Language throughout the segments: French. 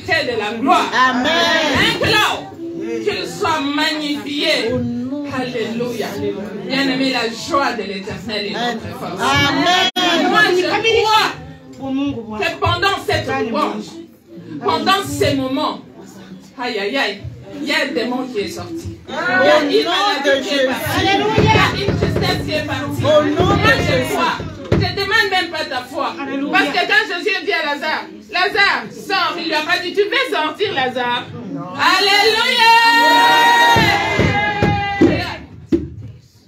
vérité de la gloire. Amen. Qu'il soit magnifié. Alléluia. Bien-aimé, la joie de l'Éternel est notre force. Amen. Moi, je crois que pendant cette louange, pendant ces moments, aïe, aïe, aïe, il y a un démon qui est sorti. Il y a une maladie qui est partie. Il y a une tristesse qui est partie. Moi, je crois. Je ne demande même pas ta foi. Parce que quand Jésus dit à Lazare, Lazare, sors, il lui a pas dit, tu veux sortir, Lazare? Alléluia!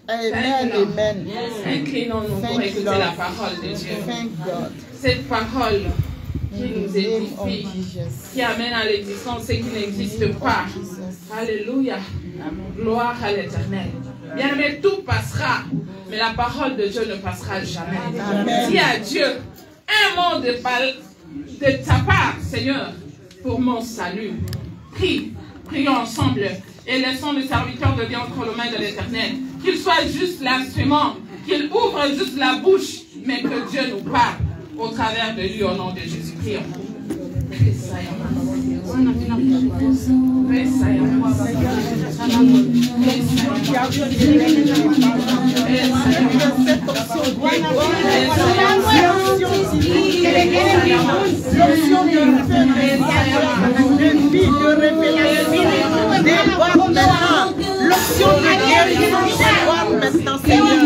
Amen, amen. Inclinons-nous pour écouter la parole de Dieu. Cette parole qui nous édifie, qui amène à l'existence ce qui n'existe pas. Alléluia. Gloire à l'Éternel. Bien aimé, tout passera, mais la parole de Dieu ne passera jamais. Dis à Dieu un mot de ta part, Seigneur, pour mon salut. Prions ensemble et laissons le serviteur de Dieu entre les mains de l'Éternel. Qu'il soit juste l'instrument, qu'il ouvre juste la bouche, mais que Dieu nous parle au travers de lui au nom de Jésus. Prions. L'option de guérison dévoile maintenant, Seigneur.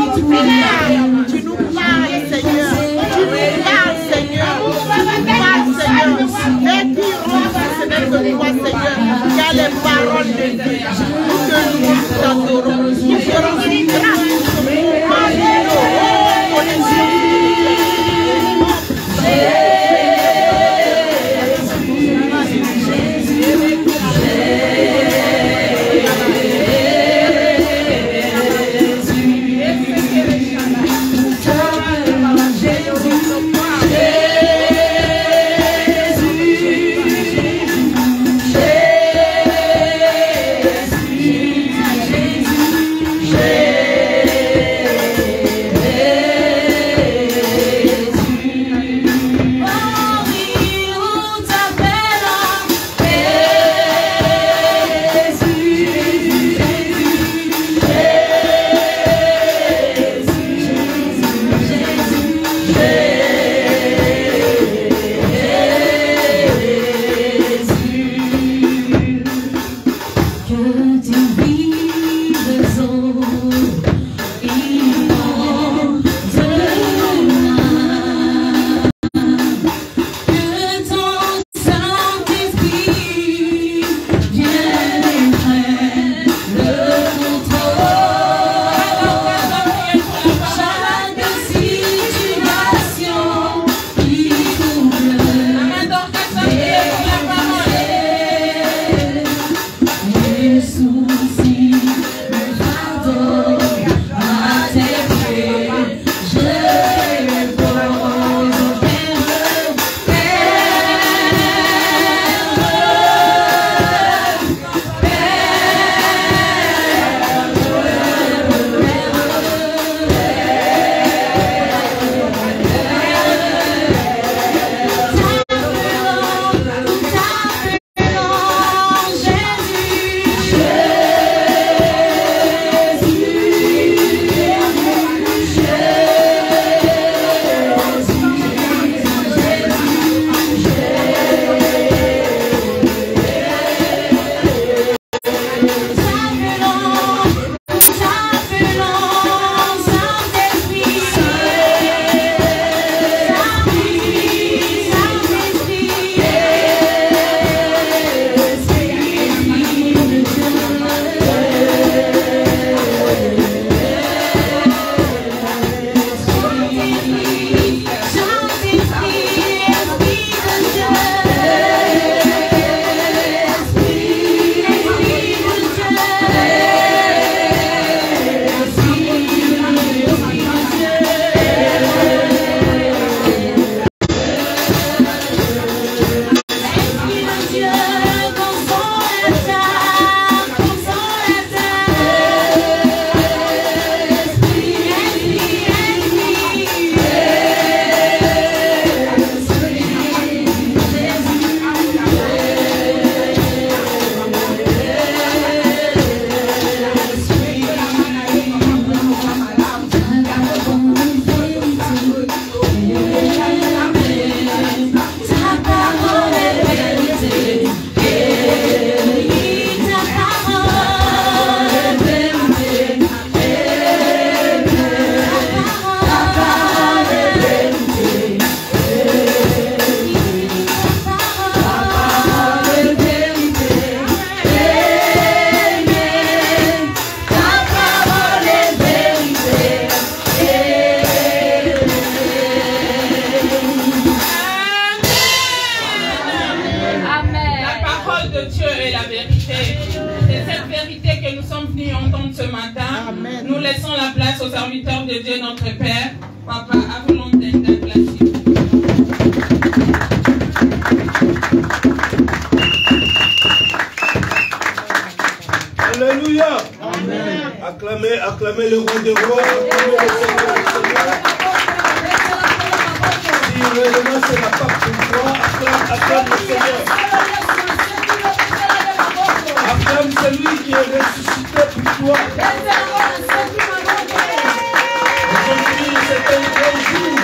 Tu nous parles, Seigneur. Tu nous parles, Seigneur. Tu nous parles, Seigneur. Et puis, on de toi, Seigneur. Il y a les paroles de Dieu. Pour que nous t'adorons. Nous ferons grâce. Jésus. entendre ce matin. Amen. Nous laissons la place au serviteur de Dieu, notre Père. Papa, à volonté d'être là. Alléluia. Amen. Acclamez le roi des rois. Si réellement c'est la part pour toi, acclame le Seigneur. Acclame celui qui est ressuscité pour toi. Aujourd'hui c'est un grand jour.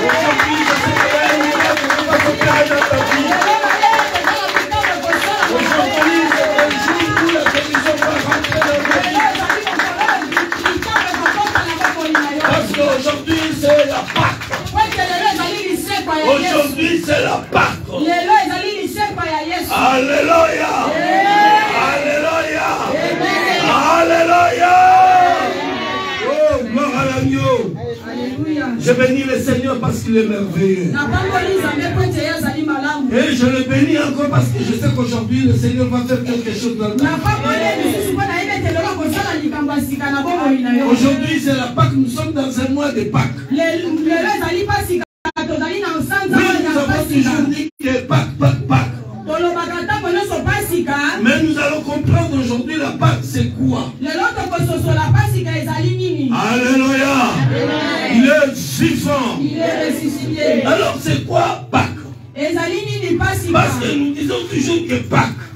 Aujourd'hui je sais qu'il y a un miracle qui va s'opérer dans ta vie. Aujourd'hui c'est un jour où la guérison va rentrer dans ta vie. Parce qu'aujourd'hui c'est la Pâque. Aujourd'hui c'est la Pâque. Alléluia. Alléluia. Alléluia. Oh, gloire à l'agneau. Je bénis le Seigneur parce qu'il est merveilleux. Et je le bénis encore parce que je sais qu'aujourd'hui le Seigneur va faire quelque chose dans notre vie. Aujourd'hui c'est la Pâque, nous sommes dans un mois de Pâques. Oui, nous avons toujours dit que Pâques. Mais nous allons comprendre aujourd'hui la Pâque c'est quoi. Alléluia. Il est vivant. Alors c'est quoi Pâques? Parce que nous disons toujours que Pâques.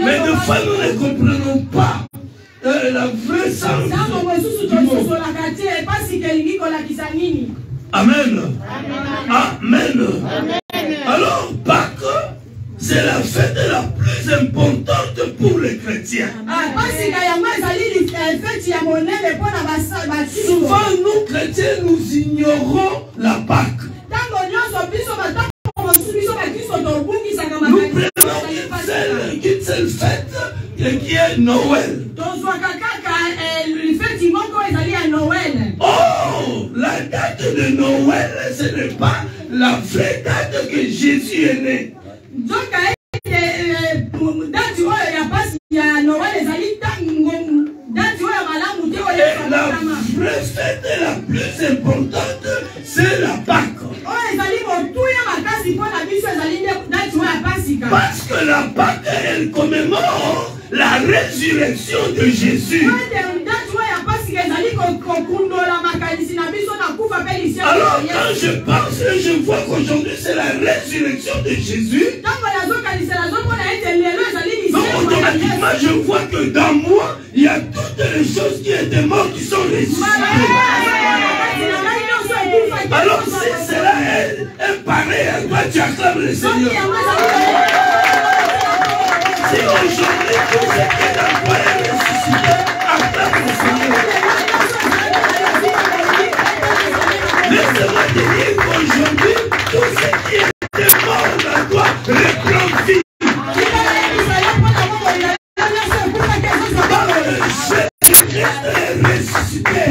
Mais des fois nous ne comprenons pas la vraie sens du mot. Amen. Amen. Alors Pâques, c'est la fête la plus importante pour les chrétiens. Souvent nous chrétiens nous ignorons la Pâque. Nous prenons qu'une seule fête qui est Noël. Oh, la date de Noël, ce n'est pas la vraie date que Jésus est né. La vraie fête la plus importante, c'est la Pâque. Parce que la Pâque, elle commémore la résurrection de Jésus. Alors quand je pense et je vois qu'aujourd'hui c'est la résurrection de Jésus, donc automatiquement je vois que dans moi il y a toutes les choses qui étaient mortes qui sont ressuscitées. Alors si cela est pareil à toi, tu acclames le Seigneur. Si aujourd'hui tout ce qui est dans toi est ressuscité, acclame le Seigneur. Laisse-moi te dire qu'aujourd'hui, tout ce qui était mort dans toi reprend vie. Jésus-Christ est ressuscité.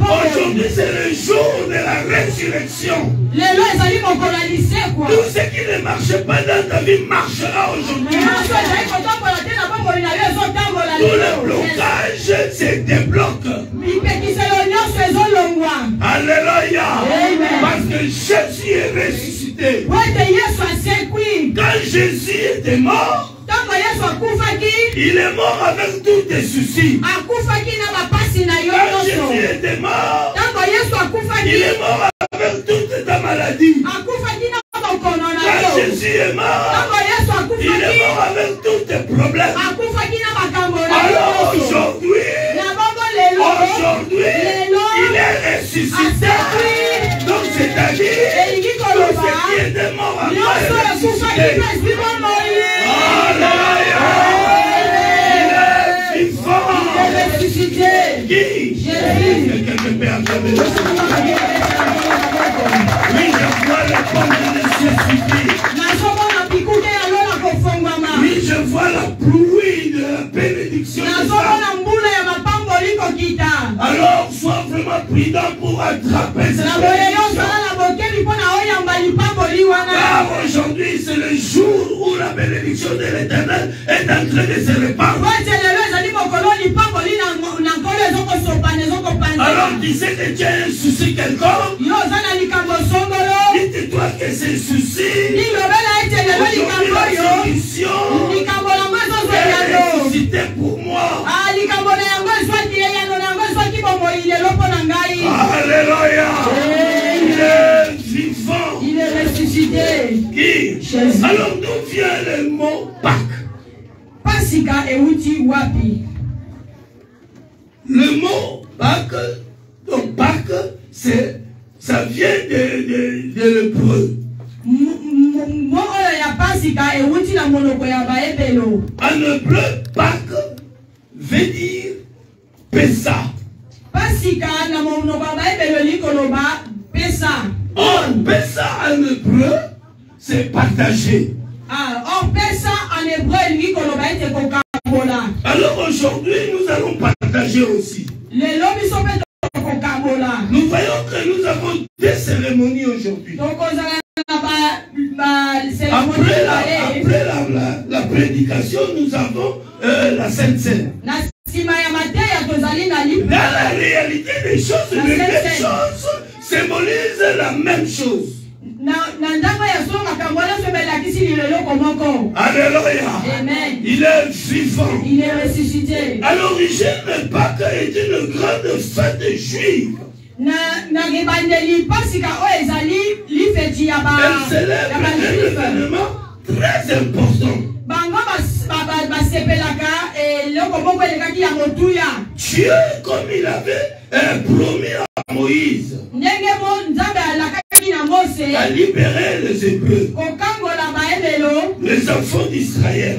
Aujourd'hui, c'est le jour de la résurrection. Tout ce qui ne marchait pas dans ta vie marchera aujourd'hui. Tout le blocage se débloque. Alléluia. Parce que Jésus est ressuscité. Quand Jésus était mort, il est mort avec tous tes soucis. Quand Jésus était mort, il est mort avec toute ta maladie. Quand Jésus est mort, il est mort avec tous tes problèmes. Alors aujourd'hui, il est ressuscité. Donc c'est-à-dire, tout ce qui était mort à moi est ressuscité. Alléluia. Il est vivant. Qui? Quelqu'un qui peut acclamer le Seigneur. Oui, je vois la porte de Dieu s'ouvrir. Oui, je vois la pluie de la bénédiction de ça. Alors, sois vraiment prudent pour attraper cette bénédiction. Car aujourd'hui, c'est le jour où la bénédiction de l'Éternel mondiale est en train de se répandre. Alors tu sais que tu as un souci quelconque. Dites-toi que ces soucis, aujourd'hui la solution est ressuscité pour moi. Alléluia. Il est vivant. Il est ressuscité. Qui? Alors d'où vient le mot Pâques? Pasika euti wapi. Le mot Pâques, donc Pâques, ça vient de l'hébreu. En hébreu, Pâques veut dire Pessa. Or, Pessa en hébreu, c'est partager. Or, Pessa en hébreu, alors aujourd'hui, nous allons partager aussi. Nous voyons que nous avons des cérémonies aujourd'hui. Après la prédication, nous avons la Sainte Seine. Dans la réalité des choses, les deux choses symbolisent la même chose. Alléluia. Amen. Il est vivant. Il est ressuscité. À l'origine, le Pâques est une grande fête juive. Elle célèbre un événement très important. Dieu, comme il avait promis à Moïse, a libéré les Hébreux, les enfants d'Israël,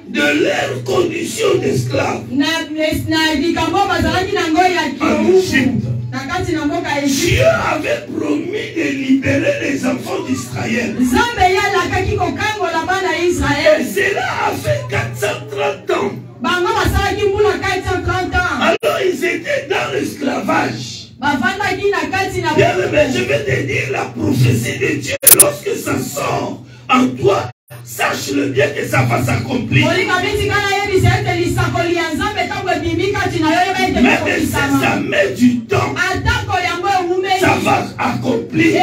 de leurs conditions d'esclaves en Égypte. Dieu avait promis de libérer les enfants d'Israël. Et cela a fait 430 ans. Alors ils étaient dans l'esclavage. Bien, mais je vais te dire la prophétie de Dieu. Lorsque ça sort en toi, sache-le bien que ça va s'accomplir. Même si ça met du temps, ça va accomplir.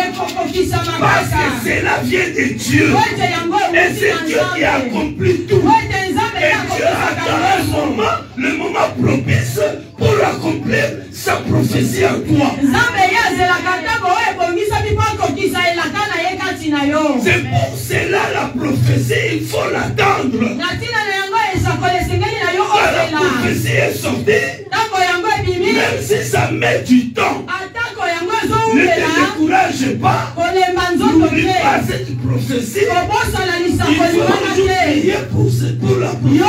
Parce que cela vient de Dieu. Et c'est Dieu qui accomplit tout. Et Dieu attend un moment, le moment propice pour accomplir sa prophétie en toi. C'est pour cela la prophétie, il faut l'attendre. Quand la prophétie est sortie, même si ça met du temps, ne te décourage pas. N'oublie pas cette prophétie. Il faut toujours prier pour la prophétie.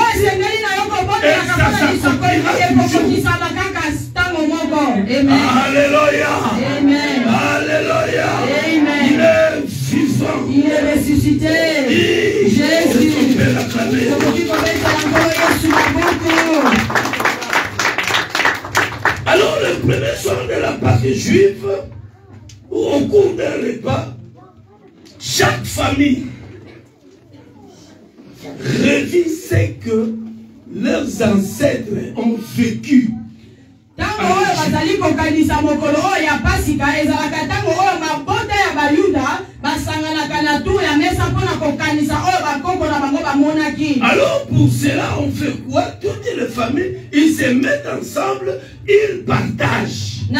Et ça s'accomplira toujours. Alléluia. Alléluia. Il est vivant. Il est ressuscité. Jésus. Alors le premier soir de la Pâque juive, où au cours d'un repas, chaque famille revit ce que leurs ancêtres ont vécu. Alors pour cela on fait quoi? Toutes les familles, ils se mettent ensemble, ils partagent. Ils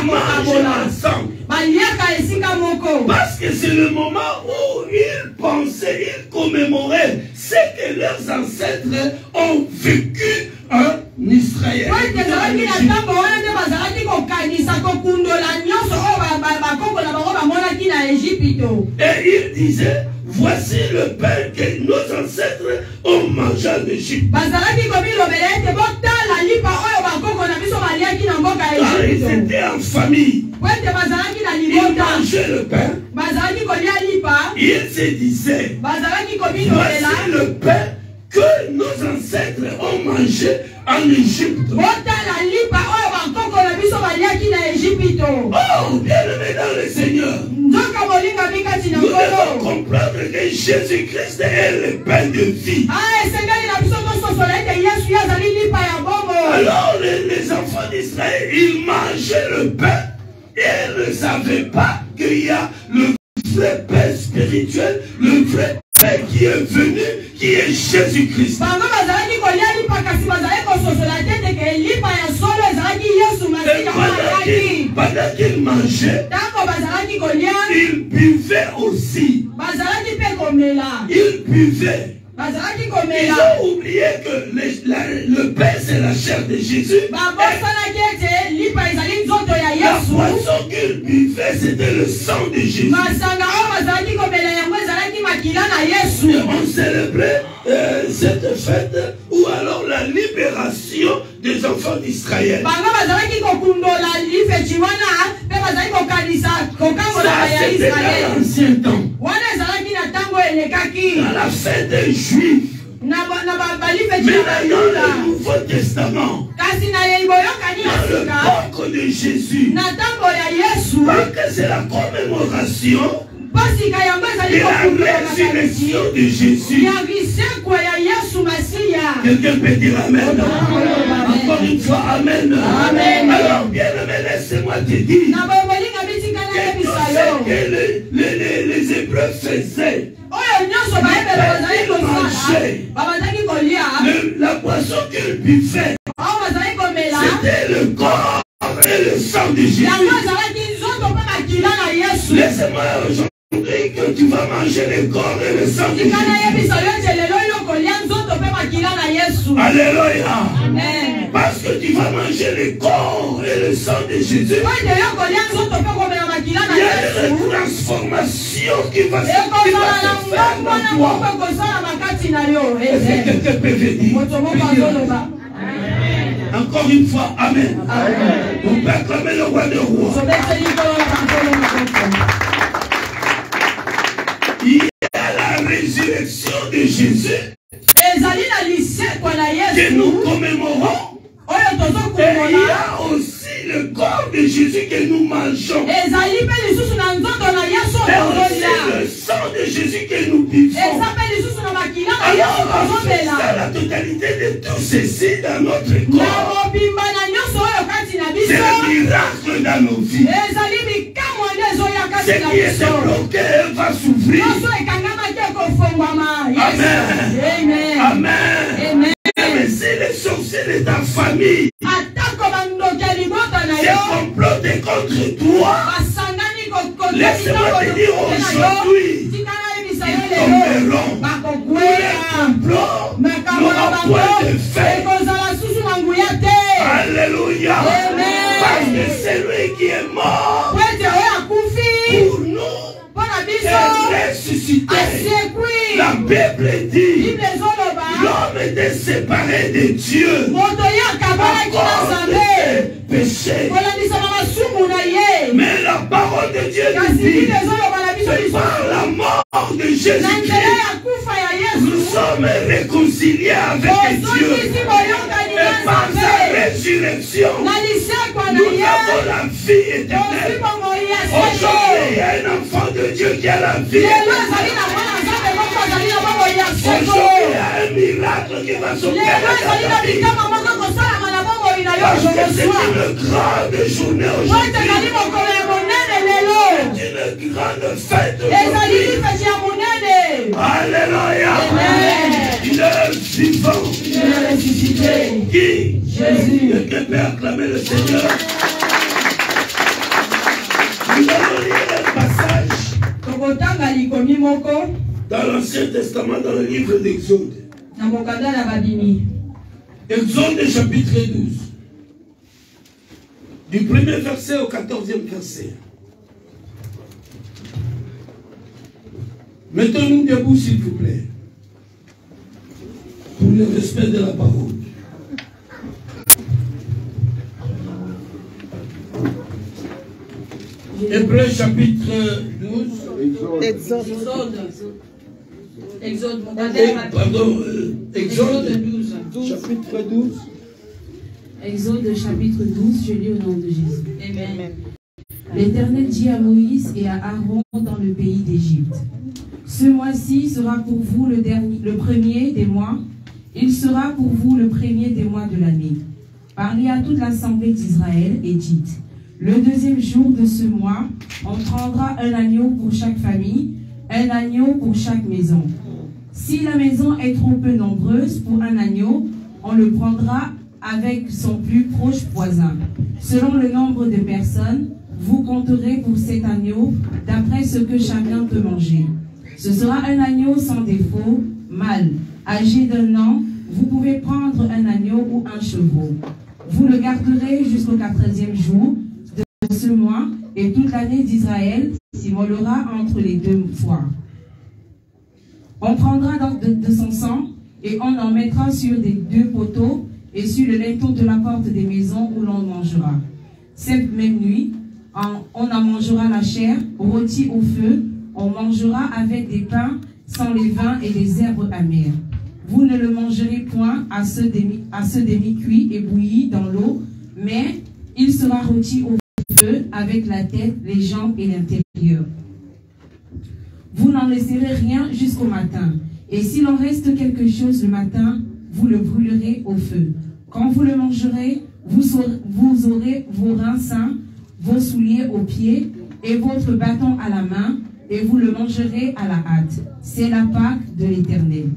mangent ensemble. Parce que c'est le moment où ils pensaient, ils commémoraient ce que leurs ancêtres ont vécu en Israël. Et ils disaient, voici le pain que nos ancêtres ont mangé en Égypte. Car ils étaient en famille. Ils mangeaient le pain. Ils se disaient, voici le pain que nos ancêtres ont mangé en Égypte. Oh, bien-aimé dans le Seigneur, nous devons comprendre que Jésus-Christ est le pain de vie. Alors les enfants d'Israël, ils mangeaient le pain et ils ne savaient pas qu'il y a le vrai pain spirituel, le vrai pain qui est venu, qui est Jésus-Christ. Pendant qu'ils mangeaient, ils buvaient aussi. Ils buvaient. Ils ont oublié que le pain c'est la chair de Jésus. La boisson qu'ils buvaient c'était le sang de Jésus. Et on célébrait cette fête ou alors la libération des enfants d'Israël. Ça c'était dans l'ancien temps. Dans la fête des Juifs. Mais dans le Nouveau Testament, dans le corps de Jésus, parce que c'est la commémoration de la résurrection de Jésus. Quelqu'un peut dire Amen. Encore une fois, Amen. Alors, bien-aimé, laissez-moi te dire que les Hébreux faisaient. La boisson qu'ils buvaient, c'était le corps et le sang de Jésus. Laisse-moi aujourd'hui que tu vas manger le corps et le sang de Jésus. Alléluia. Parce que tu vas manger le corps et le sang de Jésus. Il y a une transformation qui va se faire dans toi. Est-ce que quelqu'un peut venir? Encore une fois, Amen. On peut acclamer le roi des rois. Il y a la résurrection de Jésus que nous commémorons. Et il y a aussi le corps de Jésus que nous mangeons. Et aussi le sang de Jésus que nous buvons. Alors, c'est la totalité de tout ceci dans notre corps. C'est le miracle dans nos vies. Ce qui est bloqué va s'ouvrir. Amen. Amen. Mais c'est les sorciers de ta famille qui complotent contre toi. Laisse-moi te dire aujourd'hui, ils tomberont. Les complots n'auront point de fait. Alléluia. Parce que c'est lui qui est mort pour nous. est ressuscité. La Bible dit l'homme était séparé de Dieu à cause de ses péchés. Mais la parole de Dieu nous dit que par la mort de Jésus-Christ, nous sommes réconciliés avec Dieu. Et par sa résurrection, nous avons la vie éternelle. Aujourd'hui, il y a un enfant de Dieu qui a la vie éternelle. Aujourd'hui, il y a un miracle qui va s'opérer dans ta vie. Parce que c'est une grande journée aujourd'hui. C'est une grande fête aujourd'hui. Alléluia. Il est vivant. Il est ressuscité. Qui? Jésus. Quelqu'un peut acclamer le Seigneur. Nous allons lire un passage dans l'Ancien Testament, dans le livre d'Exode. Exode chapitre 12. Du premier verset au 14e verset. Mettons-nous debout, s'il vous plaît, pour le respect de la parole. Hébreux chapitre 12. Exode 12. Chapitre 12. Exode chapitre 12, je lis au nom de Jésus. Amen. L'Éternel dit à Moïse et à Aaron dans le pays d'Égypte: ce mois-ci sera pour vous le premier des mois. Il sera pour vous le premier des mois de l'année. Parlez à toute l'assemblée d'Israël et dites: le deuxième jour de ce mois, on prendra un agneau pour chaque famille, un agneau pour chaque maison. Si la maison est trop peu nombreuse pour un agneau, on le prendra avec son plus proche voisin. Selon le nombre de personnes, vous compterez pour cet agneau d'après ce que chacun peut manger. Ce sera un agneau sans défaut, mâle, âgé d'1 an. Vous pouvez prendre un agneau ou un chevreau. Vous le garderez jusqu'au 4e jour de ce mois, et toute l'année d'Israël s'immolera entre les 2 fois. On prendra donc de son sang et on en mettra sur les 2 poteaux et sur le linteau de la porte des maisons où l'on mangera. Cette même nuit, on en mangera la chair, rôtie au feu. On mangera avec des pains sans levain et des herbes amères. Vous ne le mangerez point à ce demi-cuit et bouilli dans l'eau, mais il sera rôti au feu avec la tête, les jambes et l'intérieur. Vous n'en laisserez rien jusqu'au matin. Et s'il en reste quelque chose le matin, vous le brûlerez au feu. Quand vous le mangerez, vous aurez vos reins sains, vos souliers aux pieds et votre bâton à la main, et vous le mangerez à la hâte. C'est la Pâque de l'Éternel.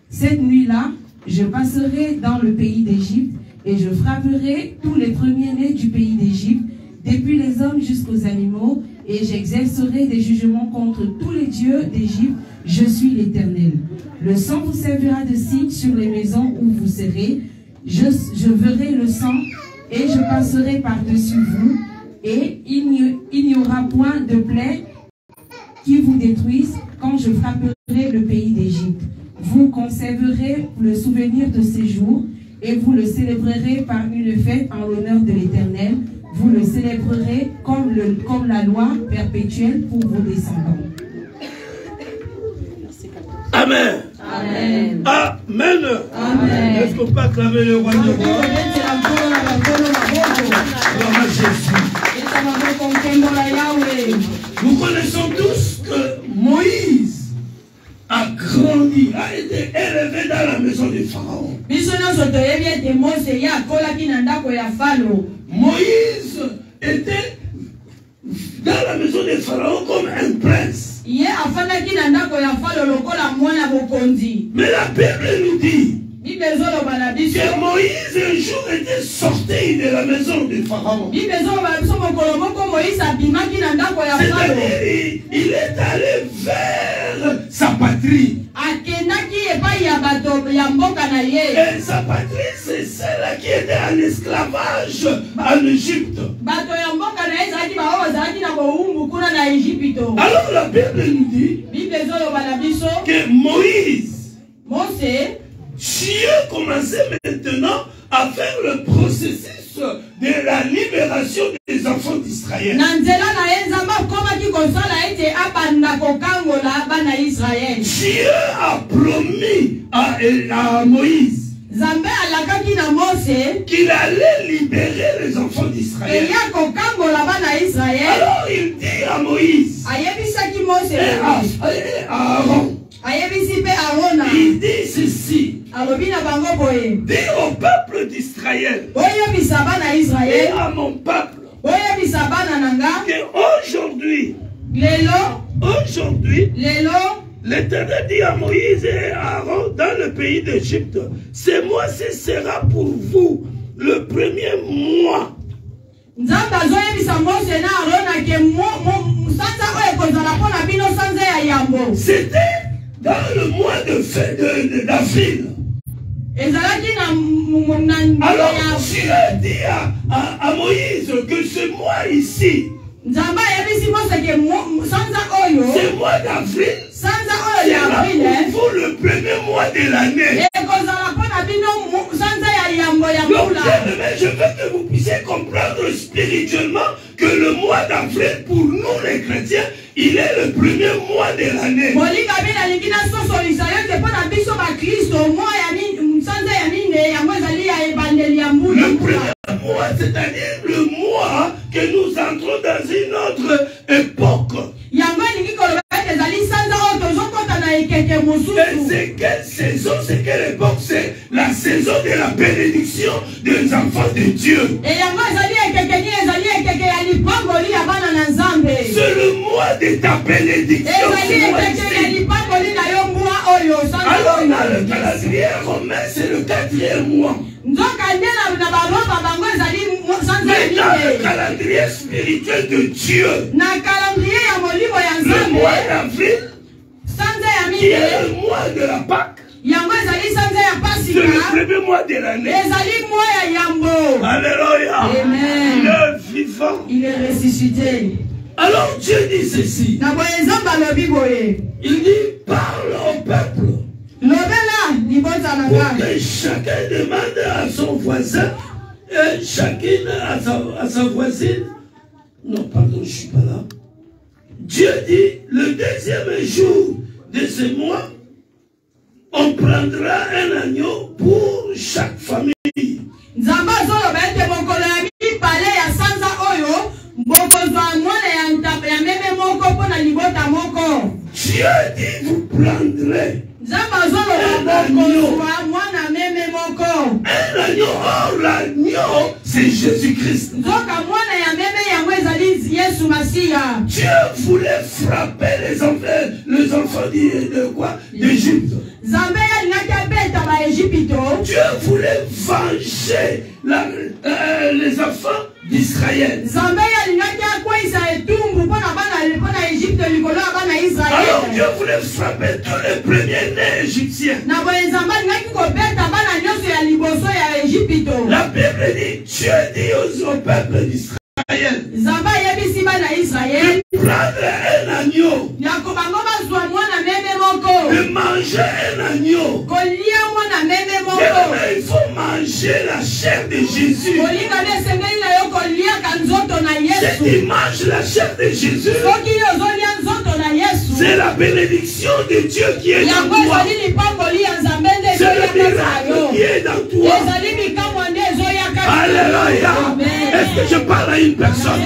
Cette nuit-là, je passerai dans le pays d'Égypte et je frapperai tous les premiers-nés du pays d'Égypte, depuis les hommes jusqu'aux animaux, et j'exercerai des jugements contre tous les dieux d'Égypte. Je suis l'Éternel. Le sang vous servira de signe sur les maisons où vous serez. Je verrai le sang et je passerai par-dessus vous, et il n'y aura point de plaie qui vous détruisent quand je frapperai le pays d'Égypte. Vous conserverez le souvenir de ces jours et vous le célébrerez par une fête en l'honneur de l'Éternel. Vous le célébrerez comme la loi perpétuelle pour vos descendants. Amen. Amen. Amen. Amen. Est-ce qu'on peut acclamer le roi du roi? Gloire à Jésus. Nous connaissons tous que Moïse a grandi, a été élevé dans la maison du Pharaon. Moïse était dans la maison du Pharaon comme un prince. Mais la Bible nous dit que Moïse un jour était sorti de la maison du Pharaon. C'est-à-dire il est allé vers sa patrie. Et sa patrie, c'est celle qui était en esclavage en Égypte. Alors la Bible nous dit que Moïse, Dieu commençait maintenant à faire le processus de la libération des enfants d'Israël. Dieu a promis à Moïse qu'il allait libérer les enfants d'Israël. Alors il dit à Moïse et à Aaron, il dit ceci: dis au peuple d'Israël et à mon peuple qu'aujourd'hui, l'Éternel dit à Moïse et à Aaron dans le pays d'Égypte: ce mois-ci sera pour vous le premier mois. C'était dans le mois d'avril. Alors Dieu dit à Moïse que ce mois ici, ce mois d'avril, sera pour vous le premier mois de l'année. Donc, je veux que vous puissiez comprendre spirituellement que le mois d'avril, pour nous les chrétiens, il est le premier mois de l'année. Le premier mois, c'est-à-dire le mois que nous entrons dans une autre époque. Et c'est quelle saison? C'est quelle époque? C'est la saison de la bénédiction des enfants de Dieu. C'est le mois de ta bénédiction. Alors dans le calendrier romain, c'est le 4e mois. Mais dans le calendrier spirituel de Dieu, le mois d'avril, qui est le mois de la Pâque, c'est le premier mois de l'année. Alléluia. Il est vivant. Il est ressuscité. Alors Dieu dit ceci. Il dit, parle au peuple. Pour que chacun demande à son voisin et chacune à sa voisine. Non, pardon, je ne suis pas là. Dieu dit, le 2e jour de ce mois, on prendra un agneau pour chaque famille. Dieu dit, vous prendrez un agneau. Un agneau, or l'agneau, c'est Jésus-Christ. Dieu voulait frapper les enfants d'Égypte. Dieu voulait venger les enfants d'Israël. Alors Dieu voulait frapper tous les premiers-nés égyptiens. La Bible dit, Dieu dit au peuple d'Israël, de prendre un agneau, de manger un agneau. Il faut manger la chair de Jésus. Si tu manges la chair de Jésus, c'est la bénédiction de Dieu qui est dans toi. C'est le miracle qui est dans toi. Alléluia. Est-ce que je parle à une personne?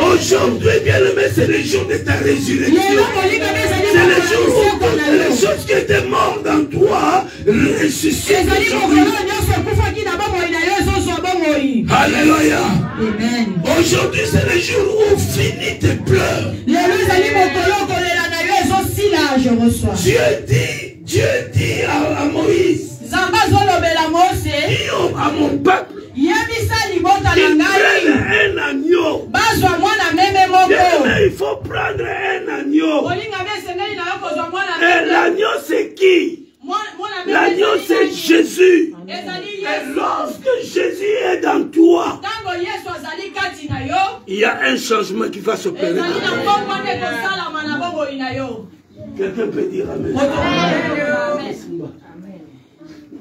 Aujourd'hui, bien aimé, c'est le jour de ta résurrection. C'est le jour où toutes les choses qui étaient mortes dans toi ressuscitent. Alléluia. Aujourd'hui, c'est le jour où finit tes pleurs. Dieu dit à Moïse, dis à mon peuple, ils prennent un agneau. Il faut prendre un agneau. Et l'agneau c'est qui? L'agneau c'est Jésus. Et lorsque Jésus est dans toi, il y a un changement qui va s'opérer. Quelqu'un peut dire amen.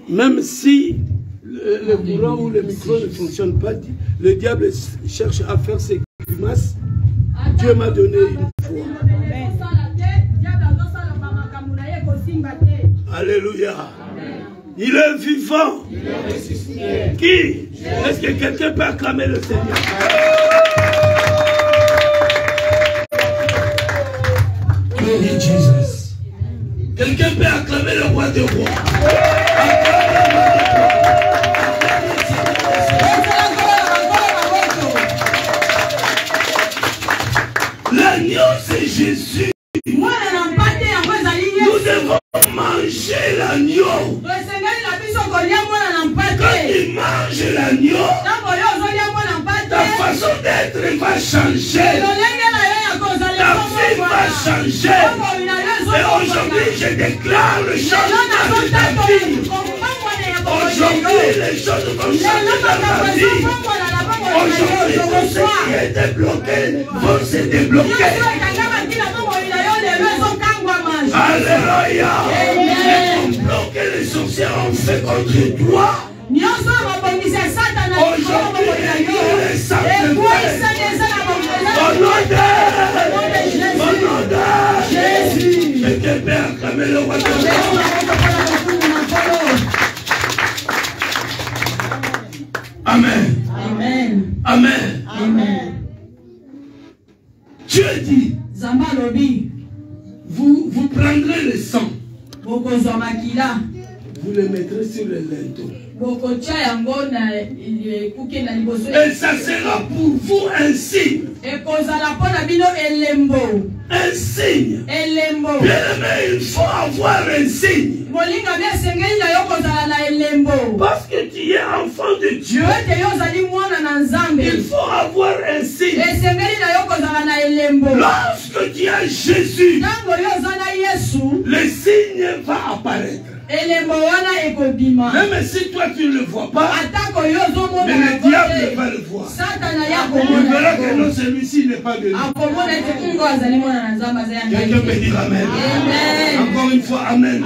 Même si le courant ou le micro ne fonctionne pas, le diable cherche à faire ses grimaces. Dieu m'a donné une foi. Alléluia. Il est vivant. Qui? Est-ce que quelqu'un peut acclamer le Seigneur? Glory Jesus. Quelqu'un peut acclamer le roi des rois. L'agneau c'est Jésus. Nous devons manger l'agneau. Quand tu manges l'agneau, ta façon d'être va changer. Ta vie va changer. Et aujourd'hui, je déclare le changement de ta vie. Aujourd'hui, les choses vont changer dans ta vie. Aujourd'hui, tout ce qui était bloqué vont se débloquer. Alléluia. Les complots que les sorciers ont fait contre toi, aujourd'hui, les saints au nom de Jésus. Quelqu'un peut acclamer le roi de prendrez le sang. Vous le mettrez sur le linteau. Et ça sera pour vous un signe. Un signe. Bien-aimé, il faut avoir un signe. Parce que tu es enfant de Dieu, il faut avoir un signe. Lorsque tu as Jésus, le signe va apparaître. Même si toi tu ne le vois pas, mais le diable va le voir. Il verra que non, celui-ci n'est pas de lui. Quelqu'un peut dire Amen. Encore une fois, Amen.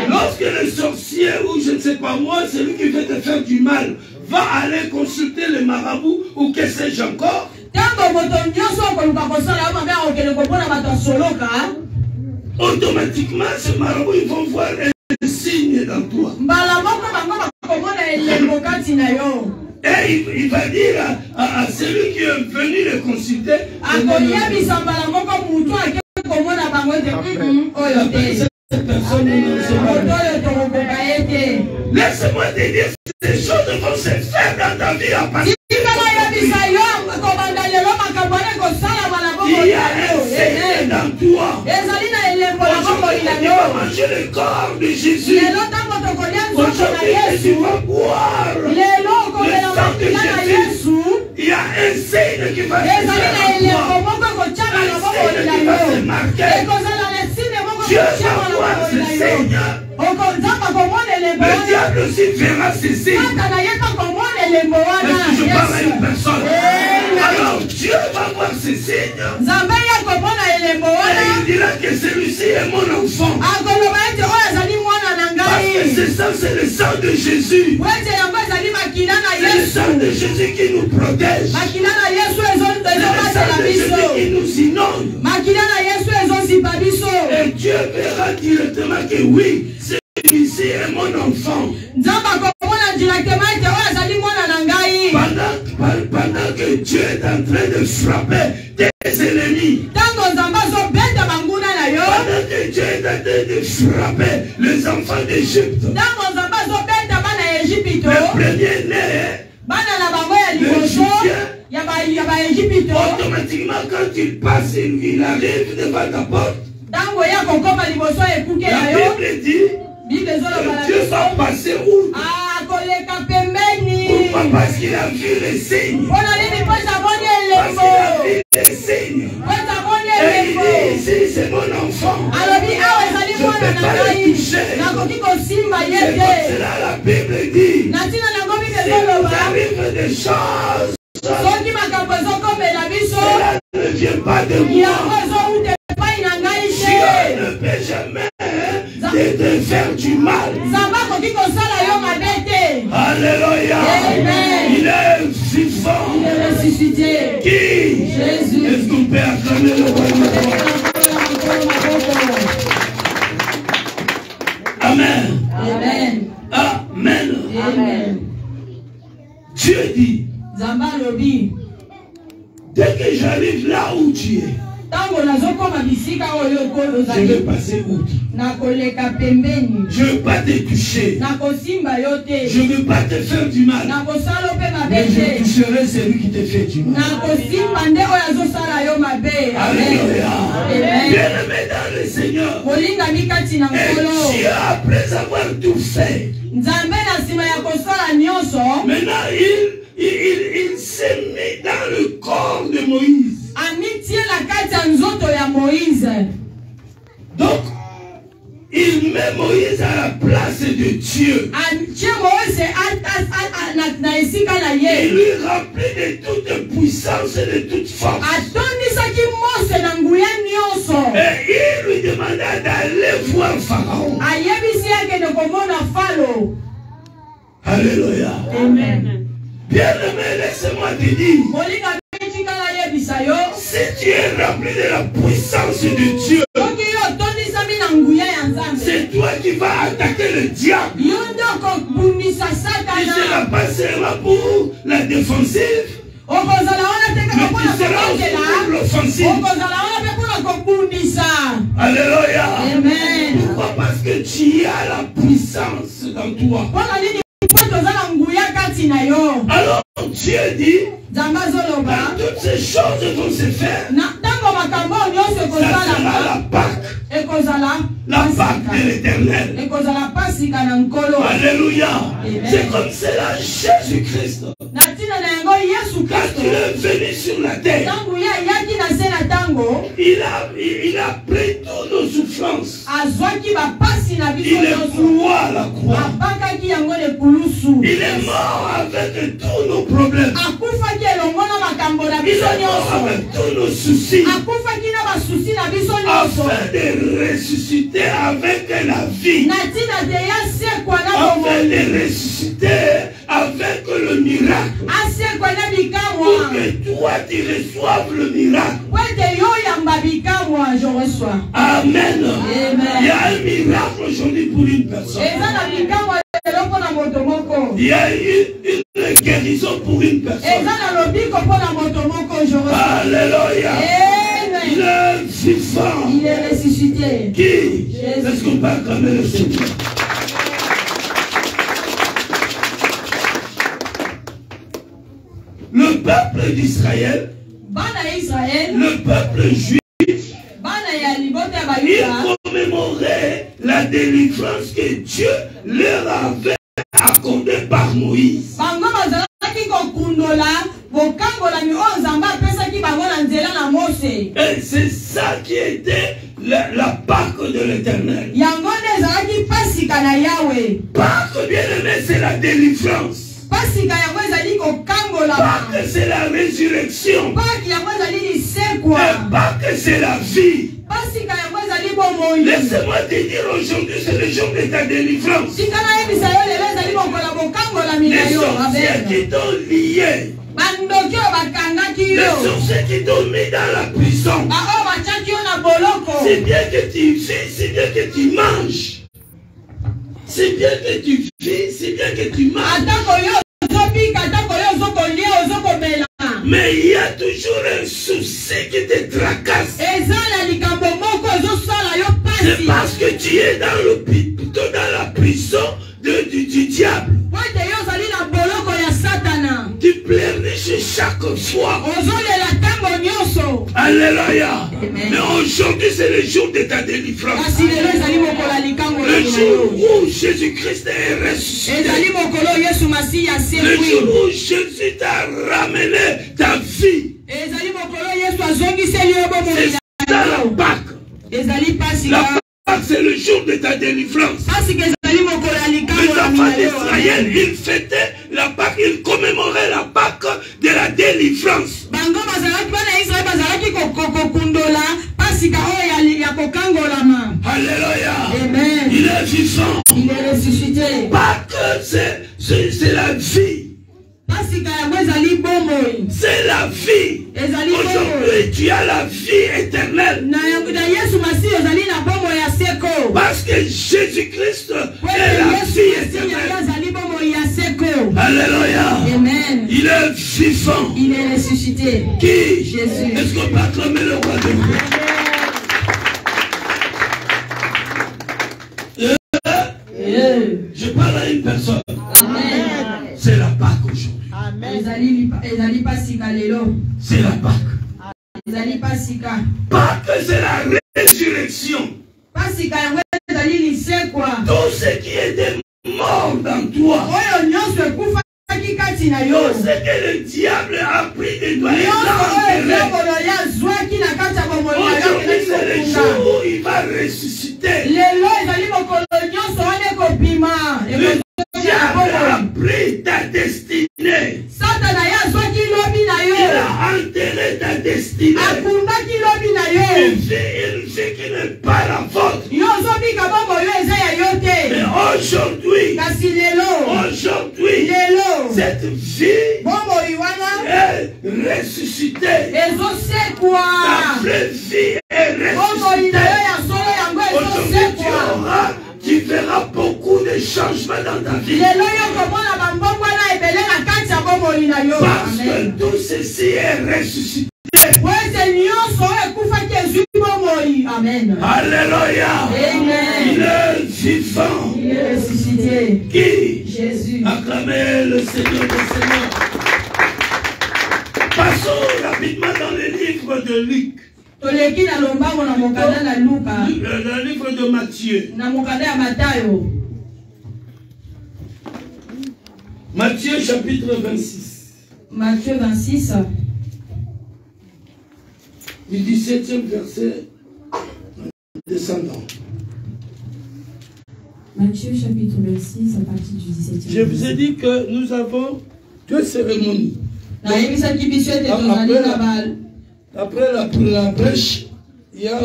Lorsque le sorcier ou je ne sais pas moi, celui qui veut te faire du mal, va aller consulter le marabout ou que sais-je encore, automatiquement ce marabout, ils vont voir un signe dans toi. Et il va dire à celui qui est venu le consulter, laisse-moi te dire, ces choses vont se faire dans ta vie à partir de il y a un signe dans toi. Aujourd'hui, tu vas manger le corps de Jésus. Aujourd'hui, tu vas boire le sang de Jésus. Il y a un signe qui va se faire en toi. Un signe qui va se marquer. Dieu va voir ce signe. Le diable aussi verra ce signe. Est-ce que je parle à une personne? Alors Dieu va voir ce signe. Et il dira que celui-ci est mon enfant. Parce que c'est ça, c'est le sang de Jésus. C'est le sang de Jésus qui nous protège. C'est le sang de Jésus qui nous inonde. Et Dieu verra directement que oui, celui-ci est mon enfant. Pendant que Dieu est en train de frapper tes ennemis. Pendant que Dieu est en train de frapper les enfants d'Égypte. Le premier-né, automatiquement quand il passe, il arrive devant ta porte. La Bible dit que Dieu va passer où? Pourquoi? Parce qu'il a vu les signes. Parce qu'il a vu les signes. Et il dit ici c'est mon enfant. Je ne peux pas le toucher. C'est comme cela la Bible dit. S'il nous arrive des choses, cela ne vient pas de moi. Dieu ne peut jamais te faire du mal. Alléluia. Il est vivant. Il est ressuscité. Qui? Jésus. Est-ce qu'on peut acclamer le roi? Amen. Amen. Amen. Amen. Dieu dit, dès que j'arrive là où tu es, je vais passer outre. Je ne veux pas te toucher. Je ne veux pas te faire du mal. Mais je toucherai celui qui te fait du mal. Alléluia. Bien-aimé dans le Seigneur. Et Dieu, après avoir tout fait, maintenant il s'est mis dans le corps de Moïse. Donc, il met Moïse à la place de Dieu. Il lui remplit de toute puissance et de toute force. Et il lui demanda d'aller voir Pharaon. Alléluia. Amen. Bien-aimé, laisse-moi te dire. Si tu es rempli de la puissance de Dieu, c'est toi qui vas attaquer le diable. Il sera pas seulement pour la défensive, mais tu seras aussi pour l'offensive. Alléluia. tu as la puissance dans toi. Alors Dieu dit, toutes ces choses vont se faire. Ça sera la Pâque. La Pâque de l'Éternel. Alléluia. C'est comme cela Jésus-Christ. Quand il est venu sur la terre, il a pris toutes nos souffrances. Il est cloué à la croix. Il est mort avec tous nos problèmes. Il est mort avec tous nos soucis. Afin de ressusciter avec la vie. Afin de ressusciter avec le miracle. Pour que toi tu reçoives le miracle. Amen. Il y a un miracle aujourd'hui pour une personne. Il y a une guérison pour une personne. Alléluia. Il est vivant. Il est ressuscité. Qui? Est-ce qu'on peut acclamer le Seigneur? Le peuple d'Israël, le peuple juif, il commémorait la délivrance que Dieu leur avait accordée par Moïse. Et c'est ça qui était la Pâque de l'Éternel. Pâque, bien aimé, c'est la délivrance. Pâque, c'est la résurrection. Et Pâque, c'est la vie. Laissez-moi te dire aujourd'hui, c'est le jour de ta délivrance. Les sorciers qui t'ont lié, les sorciers qui t'ont mis dans la prison, c'est bien que tu vis, c'est bien que tu manges. C'est bien que tu vis, c'est bien que tu manges. Mais il y a toujours un souci qui te tracasse. C'est parce que tu es dans la prison du diable. Tu pleurniches chaque fois. Alléluia. Mais aujourd'hui c'est le jour de ta délivrance. Le jour où Jésus-Christ est ressuscité. Le jour où Jésus t'a ramené ta vie. C'est ça la Pâque. La Pâque, c'est le jour de ta délivrance. Les enfants d'Israël, ils fêtaient la Pâque, ils commémoraient la Pâque de la délivrance. Alléluia. Il est vivant. Il est ressuscité. Pâque, c'est la vie. C'est la vie. Aujourd'hui, tu as la vie éternelle. Parce que Jésus-Christ est la vie éternelle. Alléluia. Amen. Il est vivant. Il est ressuscité. Qui? Jésus. Est-ce qu'on peut acclamer le roi de Dieu? Je parle à une personne. Amen. C'est la Pâque aujourd'hui. C'est la Pâque. Pâque, c'est la résurrection. Tout ce qui était mort dans toi, tout ce que le diable a pris de toi, aujourd'hui c'est le jour où il va ressusciter. Le diable a pris ta destinée. Il a enterré ta destinée. Une vie qui n'est pas la vôtre. Mais aujourd'hui, cette vie est ressuscitée. Ta vraie vie est ressuscitée. Aujourd'hui, tu verras beaucoup de changements dans ta vie. Parce que tout ceci est ressuscité. Amen. Alléluia. Amen. Il est vivant. Il est ressuscité. Qui? Jésus. Acclamez le Seigneur des Seigneurs. Passons rapidement dans le livre de Luc. Le livre de Matthieu. Matthieu chapitre 26. Matthieu 26. Du 17e verset descendant. Matthieu chapitre 26 à partir du 17e. Je vous ai dit que nous avons deux cérémonies. Après la prêche, il y a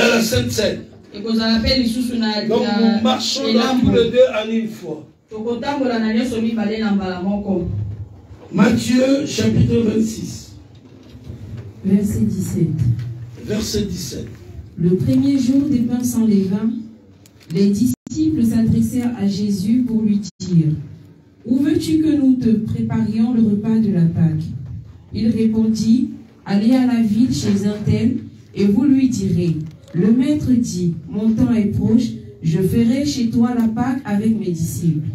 la Sainte Seine. Donc nous marchons tous les deux en une fois. Matthieu chapitre 26. Verset 17. Verset 17. Le premier jour des pains sans levain, les disciples s'adressèrent à Jésus pour lui dire: où veux-tu que nous te préparions le repas de la Pâque? Il répondit: allez à la ville chez un tel, et vous lui direz: le maître dit, mon temps est proche, je ferai chez toi la Pâque avec mes disciples.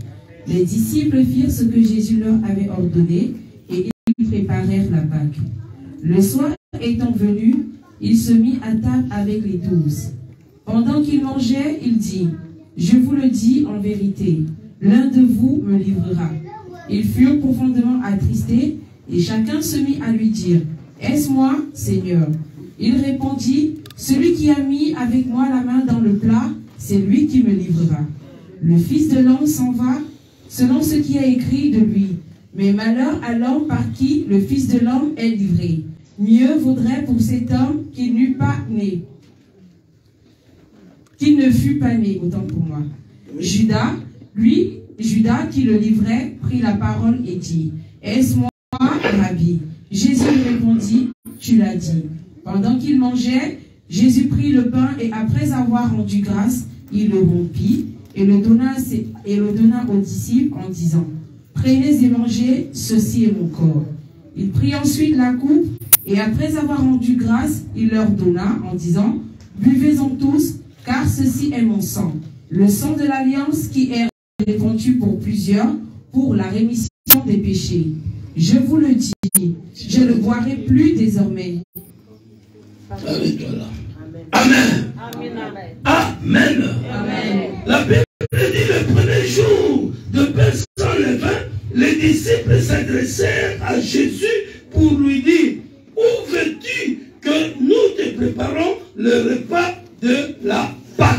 Les disciples firent ce que Jésus leur avait ordonné, et ils préparèrent la Pâque. Le soir étant venu, il se mit à table avec les 12. Pendant qu'il mangeait, il dit: je vous le dis en vérité, l'un de vous me livrera. Ils furent profondément attristés, et chacun se mit à lui dire: est-ce moi, Seigneur? Il répondit: celui qui a mis avec moi la main dans le plat, c'est lui qui me livrera. Le Fils de l'homme s'en va, selon ce qui est écrit de lui. Mais malheur à l'homme par qui le Fils de l'homme est livré. Mieux vaudrait pour cet homme qu'il n'eût pas né, qu'il ne fût pas né, autant pour moi. Judas qui le livrait, prit la parole et dit: est-ce moi, Rabbi? Jésus lui répondit: tu l'as dit. Pendant qu'il mangeait, Jésus prit le pain et après avoir rendu grâce, il le rompit et le donna aux disciples en disant: prenez et mangez, ceci est mon corps. Il prit ensuite la coupe et après avoir rendu grâce, il leur donna en disant: buvez-en tous, car ceci est mon sang, le sang de l'alliance qui est répandu pour plusieurs pour la rémission des péchés. Je vous le dis, je ne boirai plus désormais. Amen. Amen. Amen. La Bible dit le premier jour de pain sans levain, les disciples s'adressèrent à Jésus pour lui dire: où veux-tu que nous te préparons le repas de la Pâque?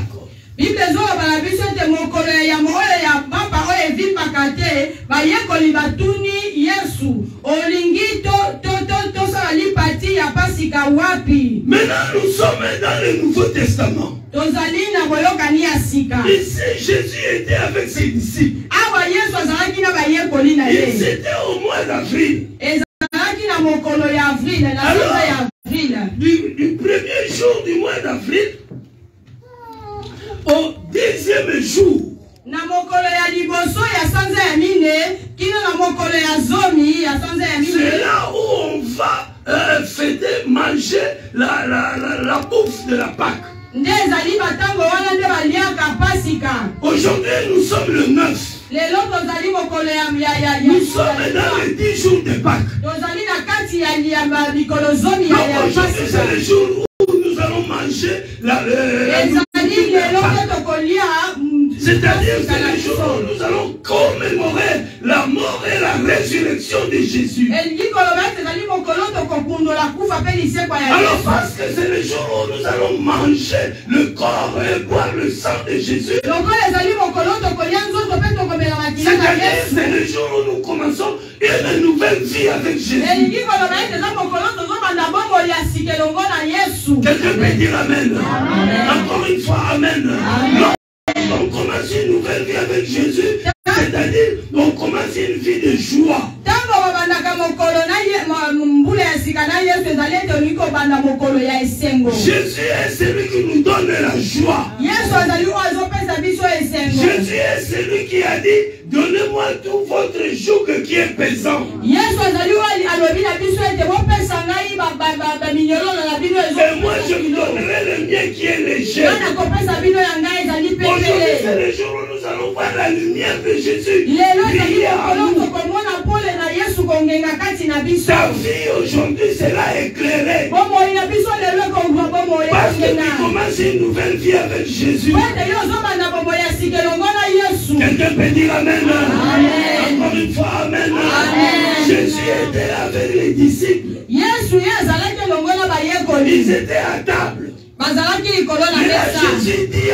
Maintenant nous sommes dans le Nouveau Testament. Ici Jésus était avec ses disciples. Ils étaient au mois d'avril. Alors, du premier jour du mois d'avril au 10e jour, c'est là où on va fêter, manger la bouffe de la Pâque. Aujourd'hui nous sommes le 9. Nous sommes dans les 10 jours de Pâques. Donc aujourd'hui c'est le jour où nous allons manger la c'est-à-dire que c'est le jour où nous allons commémorer la mort et la résurrection de Jésus. Alors parce que c'est le jour où nous allons manger le corps et boire le sang de Jésus. C'est-à-dire c'est le jour où nous commençons une nouvelle vie avec Jésus. Quelqu'un peut dire Amen. Encore une fois Amen. On commence une nouvelle vie avec Jésus, c'est-à-dire on commence une vie de joie. Jésus est celui qui nous donne la joie. Jésus est celui qui a dit: donnez-moi tout votre joug qui est pesant. Et moi je vous donnerai le mien qui est léger. Aujourd'hui, c'est le jour où nous allons voir la lumière de Jésus. Ta vie aujourd'hui sera éclairée. Parce que tu commences une nouvelle vie avec Jésus. Quelqu'un peut dire Amen. Encore une fois, Amen. Jésus était avec les disciples. Ils étaient à table. Et là, Jésus dit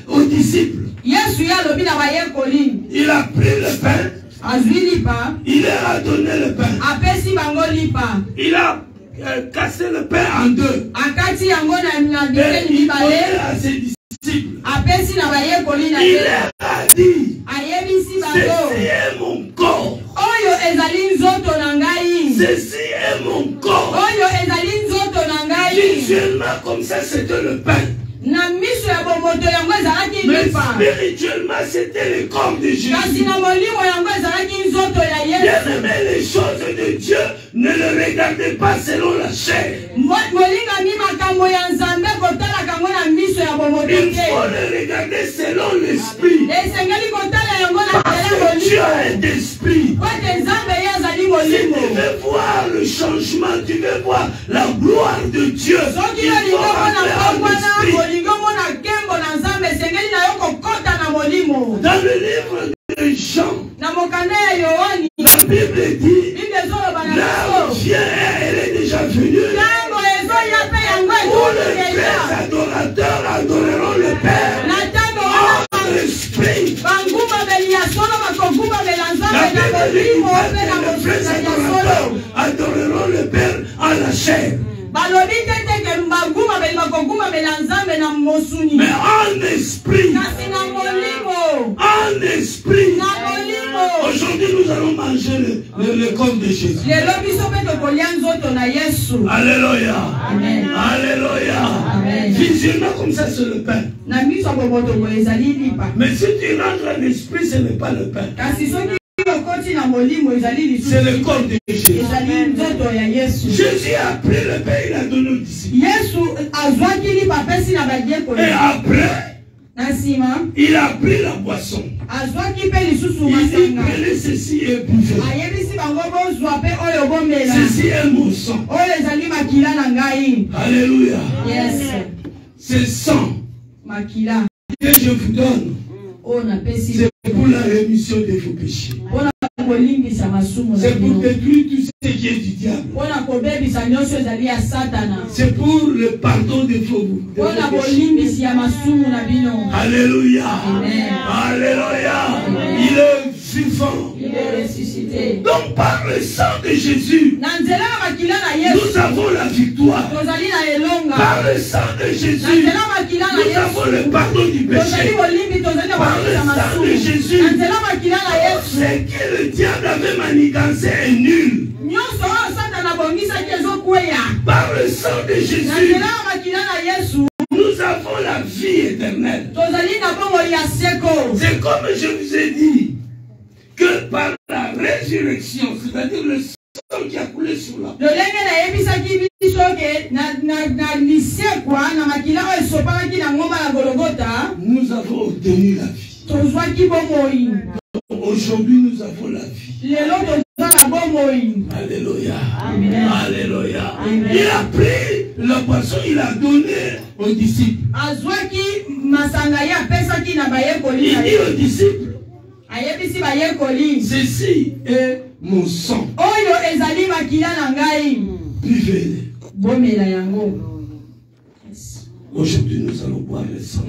aux disciples, il a pris le pain, il leur a donné le pain, il a cassé le pain en deux, et il donnait à ses disciples. Il leur a dit, ceci est mon corps. Ceci est mon corps. Visuellement, comme ça, c'était le pain. Mais spirituellement, c'était le corps de Jésus. Bien aimé, les choses de Dieu, ne le regardez pas selon la chair. Il faut le regarder selon l'esprit. Parce que Dieu est d'esprit. Si tu veux voir le changement, tu veux voir la gloire de Dieu, il faut rentrer en esprit. Dans le livre de Jean, la Bible dit, l'heure vient, elle est déjà venue, où les vrais adorateurs adoreront le Père en esprit. La Bible dit que les vrais adorateurs adoreront le Père en la chair. Mais en esprit, aujourd'hui nous allons manger le corps de Jésus. Alléluia. Alléluia. Visuellement comme ça c'est le pain. Mais si tu rentres en esprit, ce n'est pas le pain. C'est le corps de Jésus. Jésus a pris le pain, il a donné aux disciples. Et après, il a pris la boisson. Il dit, prenez ceci et buvez. Ceci est mon sang. Alléluia. C'est sang que je vous donne. C'est pour la rémission de vos péchés. C'est pour détruire tout ce qui est du diable. C'est pour le pardon de vos péchés. Alléluia. Alléluia. Il est vivant. Il est ressuscité. Donc par le sang de Jésus, nous avons la victoire. Par le sang de Jésus, nous avons le pardon du péché. Par le sang de Jésus, ce que le diable avait manigancé est nul. Par le sang de Jésus, nous avons la vie éternelle. C'est comme je vous ai dit, que par la résurrection, c'est-à-dire le sang qui a coulé sur la terre, nous avons obtenu la vie. Aujourd'hui, nous avons la vie. Alléluia. Alléluia. Il a pris la boisson, il a donné aux disciples. Il dit aux disciples, ceci est mon sang. Buvez-le. Aujourd'hui, nous allons boire le sang.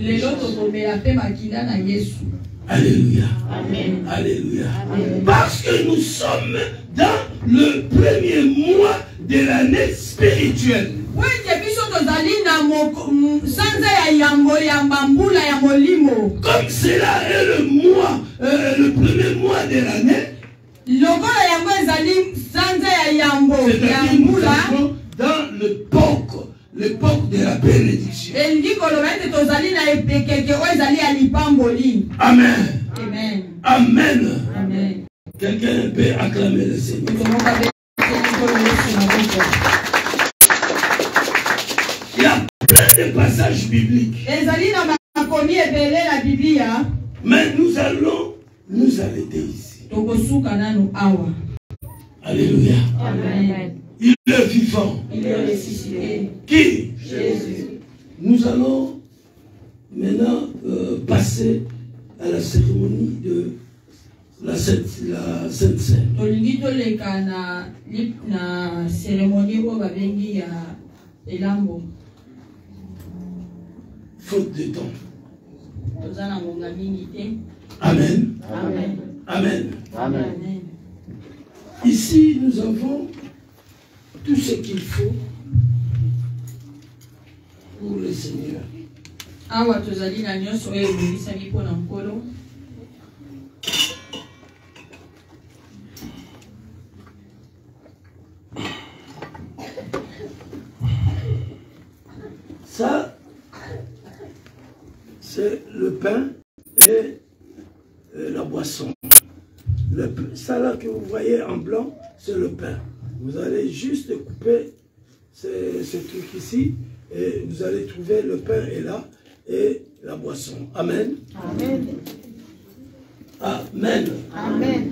Alléluia. Amen. Alléluia. Amen. Parce que nous sommes dans le premier mois de l'année spirituelle. Comme cela est le mois, le premier mois de l'année, c'est-à-dire nous sommes dans l'époque de la bénédiction. Amen. Amen. Amen. Quelqu'un peut acclamer le Seigneur. Il a plein de passages bibliques. Mais nous allons nous arrêter ici. Alléluia. Amen. Il est vivant. Il est ressuscité. Qui? Jésus. Nous allons maintenant passer à la cérémonie de la Sainte Seine. Faute de temps. Amen. Amen. Amen. Amen. Ici, nous avons tout ce qu'il faut pour le Seigneur. Ça, c'est le pain et la boisson. Ça là que vous voyez en blanc, c'est le pain. Vous allez juste couper ce truc ici et vous allez trouver le pain est là et la boisson. Amen. Amen. Amen. Amen.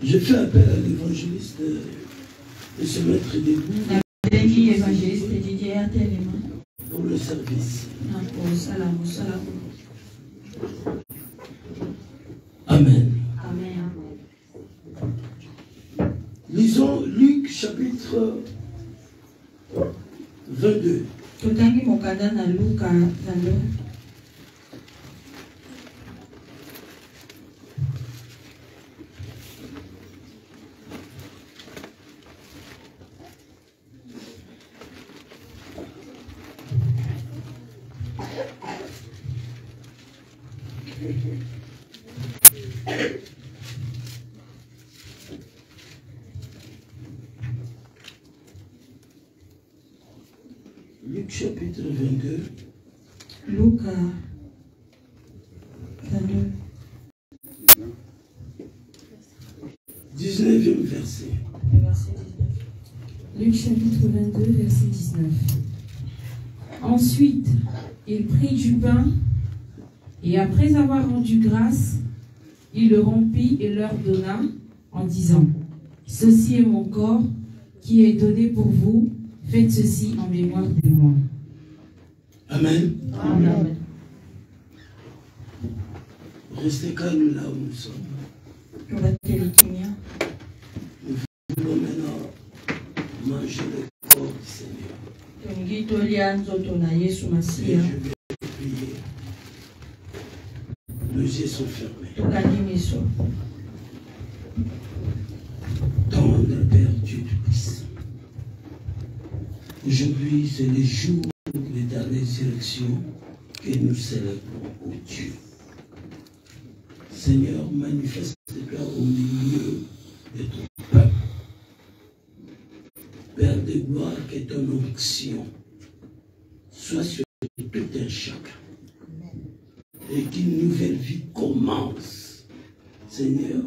Je fais appel à l'évangéliste de se mettre debout pour le service. Amen. Amen. Lisons Luc chapitre 22. Luc chapitre 22. Luc 22. 19e verset. Luc chapitre 22, verset 19. Ensuite, il prit du pain, et après avoir rendu grâce, il le rompit et leur donna, en disant, « Ceci est mon corps, qui est donné pour vous, faites ceci en mémoire de moi. » Amen. Amen. Restez calme là où nous sommes. Nous voulons maintenant manger le corps du Seigneur. Et je vais prier. Nos yeux sont fermés. Tendre Père Dieu Tout-Puissant. Aujourd'hui, c'est le jour de ta résurrection que nous célébrons, ô Dieu. Seigneur, manifeste-toi au milieu de ton peuple. Père de gloire, que ton onction soit sur tout un chacun. Et qu'une nouvelle vie commence, Seigneur,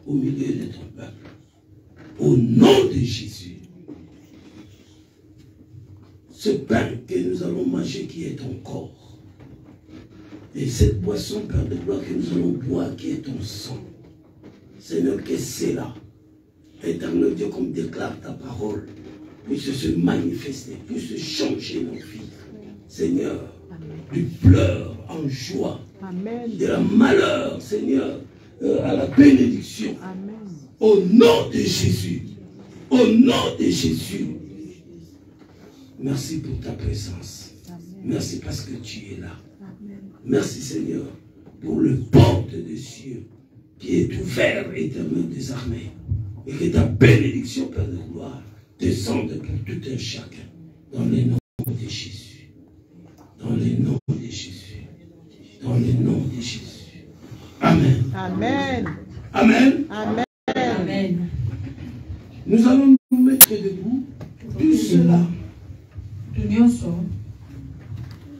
au milieu de ton peuple. Au nom de Jésus. Ce pain que nous allons manger qui est ton corps. Et cette boisson, Père de gloire, que nous allons boire qui est ton sang. Seigneur, que c'est là. Éternel Dieu, comme déclare ta parole, puisse se manifester, puisse changer nos vies. Seigneur, du pleur en joie, Amen. de la malheur, Seigneur, à la bénédiction. Amen. Au nom de Jésus. Au nom de Jésus. Merci pour ta présence. Merci parce que tu es là. Merci Seigneur pour le porte des cieux qui est ouvert, éternel des armées. Et que ta bénédiction, Père de gloire, descende pour tout un chacun. Dans le nom de Jésus. Dans le nom de Jésus. Dans le nom de Jésus. Amen. Amen. Amen. Amen. Amen. Nous allons nous mettre debout. Tout cela.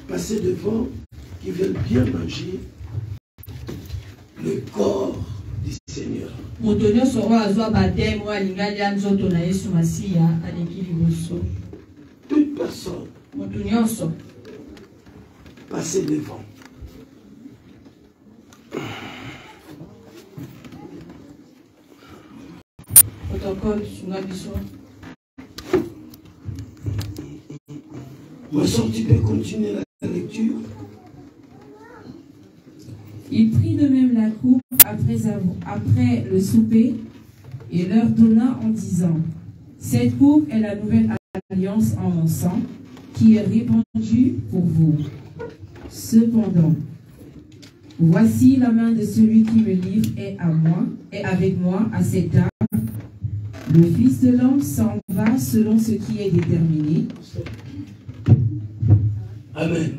Passer devant qui veulent bien manger le corps du Seigneur. Amen. Toute personne passer devant. Ma soeur, tu peux continuer la lecture. Il prit de même la coupe après le souper et leur donna en disant: cette coupe est la nouvelle alliance en mon sang qui est répandue pour vous. Cependant, voici la main de celui qui me livre est avec moi à cette heure. Le Fils de l'homme s'en va selon ce qui est déterminé. Amen.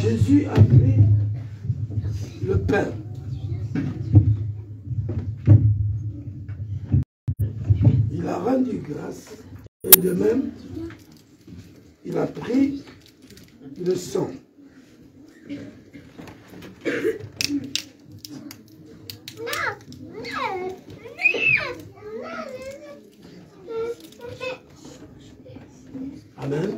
Jésus a pris le pain. Il a rendu grâce et de même, il a pris le sang. Amen.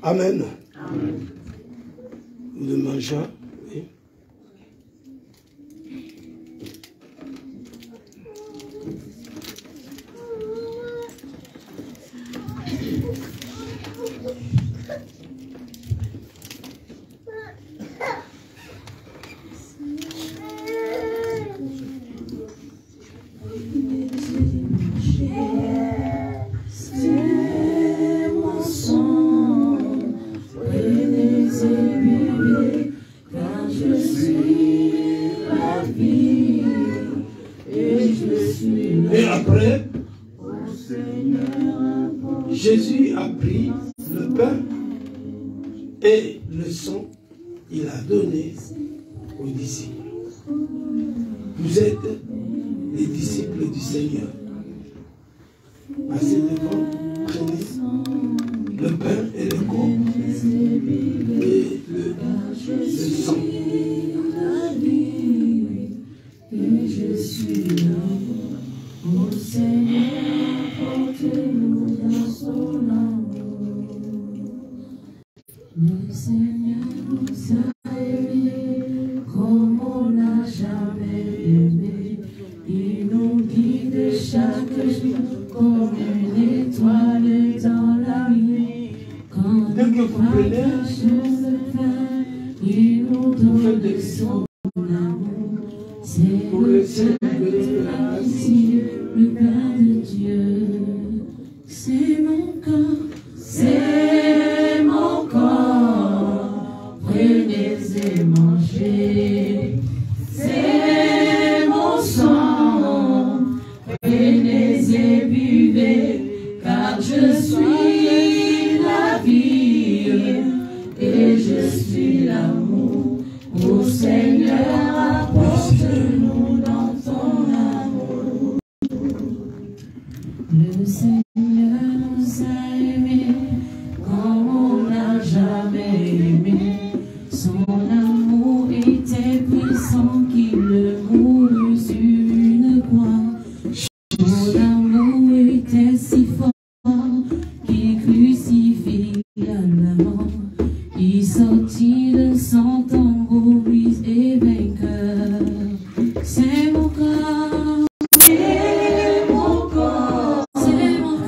Amen. Amen. Nous mangeons. Oui. Et après, Jésus a pris le pain et le sang, il a donné aux disciples. Vous êtes les disciples du Seigneur. Passez devant, prenez le pain et le corps et le sang. Et je suis là, mon Seigneur, porte-nous dans son amour. Le Seigneur nous a aimés comme on n'a jamais aimé. Il nous guide chaque jour comme une étoile dans la nuit. Quand nous partageons le pain, il nous donne de son amour. C'est le pain de l'amitié, le pain de Dieu. C'est mon corps, prenez et mangez. C'est mon sang, prenez et buvez, car je suis la vie et je suis l'amour. Ô Seigneur, apporte-nous dans ton amour. Le Seigneur nous a aimés comme on n'a jamais aimé. Son amour était puissant qu'il mourut sur une croix. Son amour était si fort qu'il crucifia la mort. Il sortit de son tombeau et vainqueur. C'est mon corps, c'est mon corps, c'est mon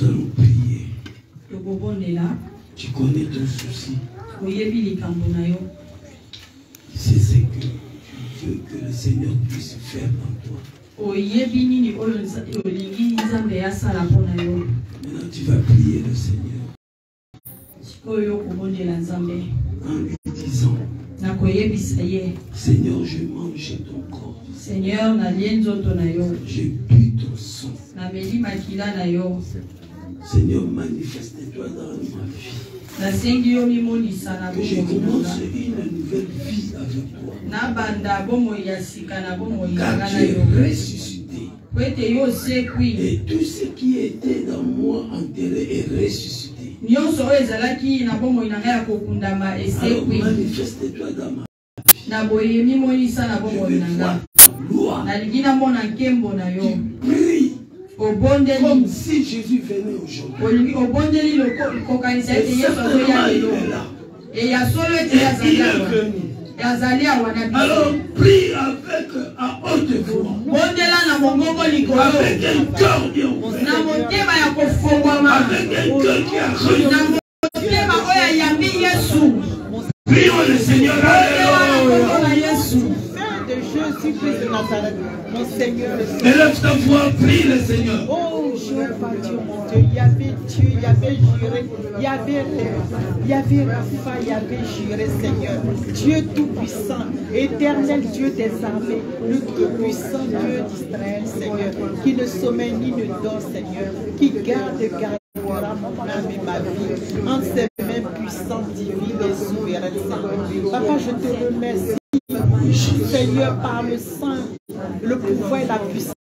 allons prier. Tu connais ton souci. C'est ce que tu veux que le Seigneur puisse faire en toi. Maintenant tu vas prier le Seigneur en lui disant, Seigneur, je mange ton corps. Seigneur, je pue ton sang. Seigneur, manifeste-toi dans ma vie. Que je commence une nouvelle vie avec toi. Car tu es ressuscité. Et tout ce qui était dans moi enterré est ressuscité. Alors manifeste-toi dans ma vie. Je veux voir ta gloire. Prie. Comme si Jésus venait aujourd'hui. Et certainement il est là. Et il est venu. Alors prie avec à haute voix. Avec un cœur bien ouvert. Avec un cœur qui a reçu. Prions le Seigneur. Jésus-Christ de Nazareth, mon Seigneur. Élève ta voix, prie le Seigneur. Oh, Jéhovah, Dieu, mon Dieu, il y avait Dieu, il y avait juré, il y avait Rapha, il y avait juré, Seigneur. Dieu Tout-Puissant, éternel Dieu des armées, le Tout-Puissant Dieu d'Israël, Seigneur, qui ne sommeille ni ne dort, Seigneur, qui gardera mon âme et ma vie en ses mains puissantes, divines et souveraines, Seigneur. Papa, je te remercie. Seigneur, par le sang, le pouvoir et la puissance